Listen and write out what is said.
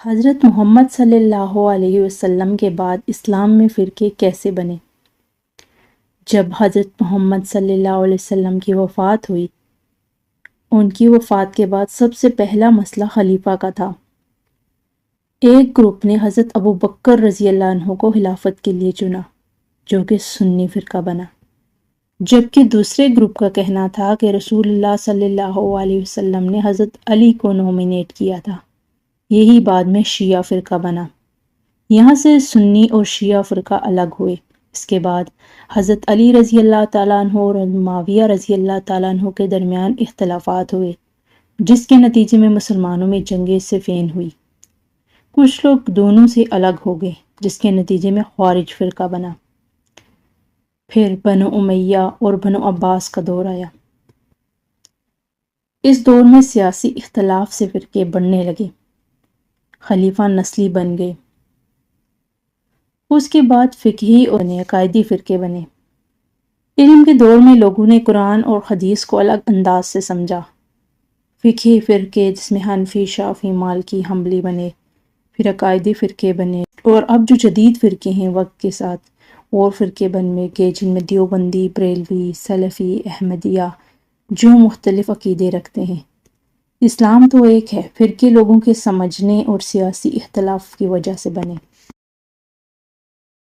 حضرت محمد صلی اللہ علیہ وسلم کے بعد اسلام میں فرقے کیسے بنے؟ جب حضرت محمد صلی اللہ علیہ وسلم کی وفات ہوئی، ان کی وفات کے بعد سب سے پہلا مسئلہ خلیفہ کا تھا۔ ایک گروپ نے حضرت ابو بکر رضی اللہ عنہ کو خلافت کے لیے چنا، جو کہ سنی فرقہ بنا، جبکہ دوسرے گروپ کا کہنا تھا کہ رسول اللہ صلی اللہ علیہ وسلم نے حضرت علی کو نومینیٹ کیا تھا۔ یہی بعد میں شیعہ فرقہ بنا۔ یہاں سے سنی اور شیعہ فرقہ الگ ہوئے۔ اس کے بعد حضرت علی رضی اللہ تعالیٰ عنہ اور معاویہ رضی اللہ تعالیٰ عنہ کے درمیان اختلافات ہوئے، جس کے نتیجے میں مسلمانوں میں جنگ صفین ہوئی۔ کچھ لوگ دونوں سے الگ ہو گئے، جس کے نتیجے میں خوارج فرقہ بنا۔ پھر بنو امیہ اور بنو عباس کا دور آیا۔ اس دور میں سیاسی اختلاف سے فرقے بڑھنے لگے، خلیفہ نسلی بن گئے۔ اس کے بعد فقہی اور عقائدی فرقے بنے۔ علم کے دور میں لوگوں نے قرآن اور حدیث کو الگ انداز سے سمجھا۔ فقہی فرقے جس میں حنفی، شافعی، مالکی، حنبلی بنے، پھر عقائدی فرقے بنے، اور اب جو جدید فرقے ہیں وقت کے ساتھ اور فرقے بننے کے، جن میں دیوبندی، بریلوی، سلفی، احمدیہ، جو مختلف عقیدے رکھتے ہیں۔ اسلام تو ایک ہے، فرقے لوگوں کے سمجھنے اور سیاسی اختلاف کی وجہ سے بنے۔